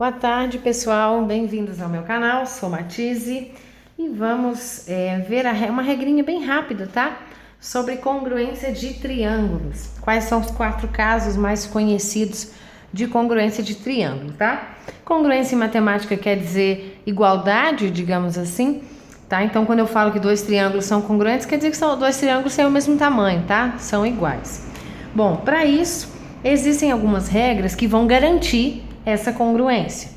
Boa tarde, pessoal. Bem-vindos ao meu canal. Sou Matise e vamos ver uma regrinha bem rápida, tá? Sobre congruência de triângulos. Quais são os 4 casos mais conhecidos de congruência de triângulo, tá? Congruência em matemática quer dizer igualdade, digamos assim, tá? Então, quando eu falo que 2 triângulos são congruentes, quer dizer que são 2 triângulos têm o mesmo tamanho, tá? São iguais. Bom, para isso, existem algumas regras que vão garantir essa congruência.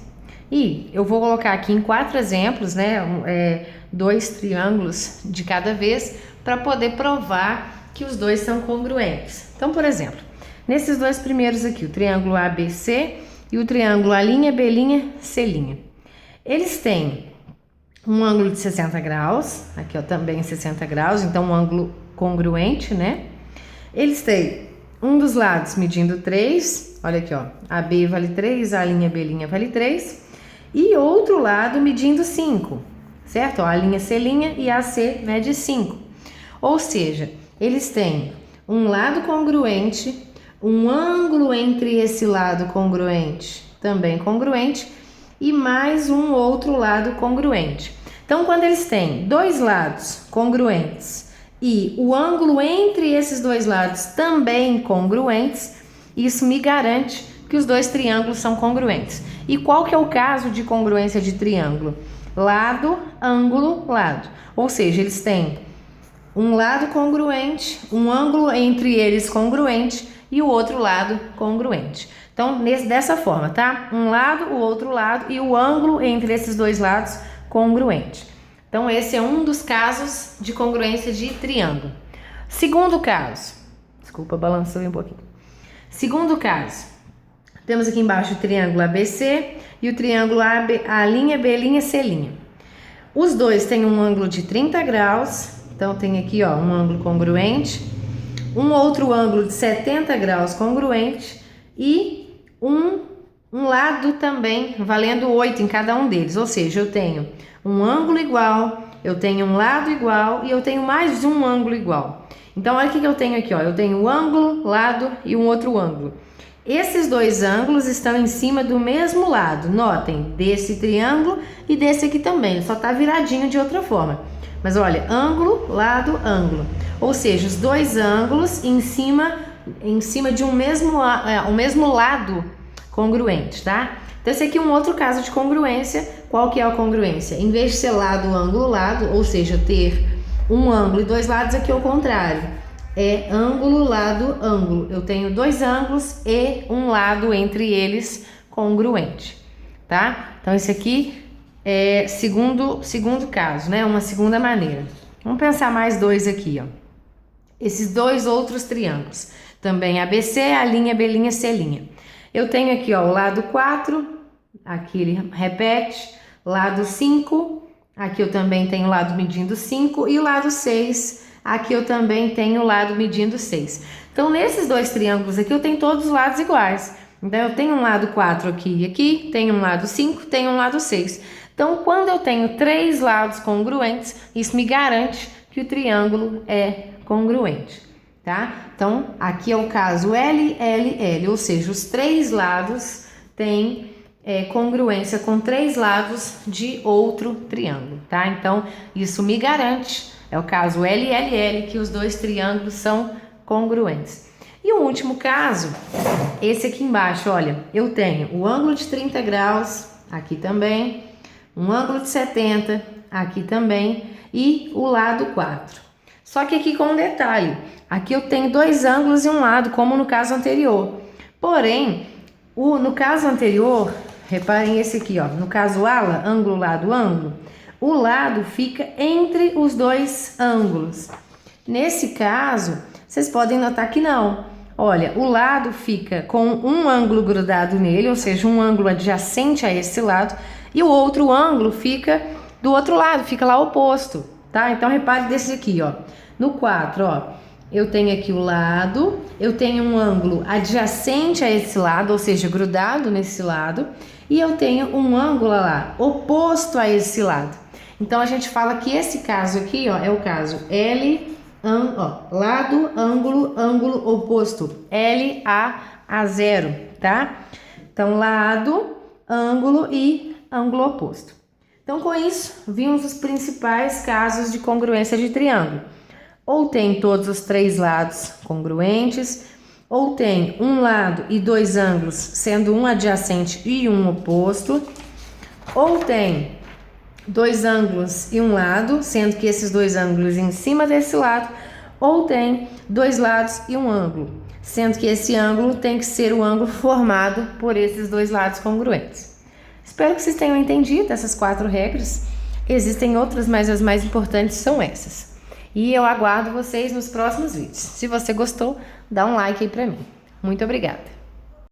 E eu vou colocar aqui em 4 exemplos, né, 2 triângulos de cada vez, para poder provar que os dois são congruentes. Então, por exemplo, nesses 2 primeiros aqui, o triângulo ABC e o triângulo A'B', C'. Eles têm um ângulo de 60 graus, aqui ó, também 60 graus, então um ângulo congruente, né? Eles têm um dos lados medindo 3, olha aqui ó, AB vale 3, A'B' vale 3, e outro lado medindo 5, certo? Ó, C' e AC mede 5. Ou seja, eles têm um lado congruente, um ângulo entre esse lado congruente, também congruente, e mais um outro lado congruente. Então, quando eles têm 2 lados congruentes e o ângulo entre esses 2 lados também congruentes, isso me garante que os 2 triângulos são congruentes. E qual que é o caso de congruência de triângulo? Lado, ângulo, lado. Ou seja, eles têm um lado congruente, um ângulo entre eles congruente e o outro lado congruente. Então, dessa forma, tá? Um lado, o outro lado e o ângulo entre esses 2 lados congruente. Então, esse é um dos casos de congruência de triângulo. Segundo caso, desculpa, balançou um pouquinho. Segundo caso, temos aqui embaixo o triângulo ABC e o triângulo A'B', C'. Os dois têm um ângulo de 30 graus, então tem aqui ó, um ângulo congruente, um outro ângulo de 70 graus congruente e um lado também valendo 8 em cada um deles, ou seja, eu tenho um ângulo igual, eu tenho um lado igual e eu tenho mais um ângulo igual. Então, olha o que eu tenho aqui, ó, eu tenho um ângulo, lado e um outro ângulo. Esses 2 ângulos estão em cima do mesmo lado, notem, desse triângulo e desse aqui também, só tá viradinho de outra forma. Mas olha, ângulo, lado, ângulo, ou seja, os 2 ângulos em cima de um mesmo lado congruente, tá? Então esse aqui é um outro caso de congruência. Qual que é a congruência? Em vez de ser lado, ângulo, lado, ou seja, ter um ângulo e 2 lados, aqui é o contrário. É ângulo, lado, ângulo. Eu tenho 2 ângulos e um lado entre eles congruente, tá? Então esse aqui é segundo caso, né? Uma segunda maneira. Vamos pensar mais 2 aqui, ó. Esses 2 outros triângulos. Também ABC, A'B', C'. Eu tenho aqui, ó, o lado 4, aqui ele repete, lado 5, aqui eu também tenho o lado medindo 5, e o lado 6, aqui eu também tenho o lado medindo 6. Então, nesses 2 triângulos aqui, eu tenho todos os lados iguais. Então, eu tenho um lado 4 aqui e aqui, tenho um lado 5, tenho um lado 6. Então, quando eu tenho 3 lados congruentes, isso me garante que o triângulo é congruente. Tá? Então, aqui é o caso L, L, L, ou seja, os 3 lados têm congruência com 3 lados de outro triângulo, tá? Então, isso me garante, é o caso L, L, L, que os 2 triângulos são congruentes. E o último caso, esse aqui embaixo, olha, eu tenho o ângulo de 30 graus, aqui também, um ângulo de 70, aqui também, e o lado 4. Só que aqui com um detalhe, aqui eu tenho 2 ângulos e um lado, como no caso anterior. Porém, no caso anterior, reparem esse aqui, ó, no caso ala, ângulo, lado, ângulo, o lado fica entre os 2 ângulos. Nesse caso, vocês podem notar que não. Olha, o lado fica com um ângulo grudado nele, ou seja, um ângulo adjacente a esse lado, e o outro ângulo fica do outro lado, fica lá oposto, tá? Então, repare desse aqui, ó. No 4, ó, eu tenho aqui o lado, eu tenho um ângulo adjacente a esse lado, ou seja, grudado nesse lado, e eu tenho um ângulo lá, oposto a esse lado. Então, a gente fala que esse caso aqui, ó, é o caso L, lado, ângulo, ângulo oposto, LA a 0, tá? Então, lado ângulo e ângulo oposto. Então, com isso, vimos os principais casos de congruência de triângulo. Ou tem todos os 3 lados congruentes, ou tem um lado e 2 ângulos, sendo um adjacente e um oposto, ou tem 2 ângulos e um lado, sendo que esses 2 ângulos em cima desse lado, ou tem 2 lados e um ângulo, sendo que esse ângulo tem que ser o ângulo formado por esses 2 lados congruentes. Espero que vocês tenham entendido essas 4 regras. Existem outras, mas as mais importantes são essas. E eu aguardo vocês nos próximos vídeos. Se você gostou, dá um like aí pra mim. Muito obrigada!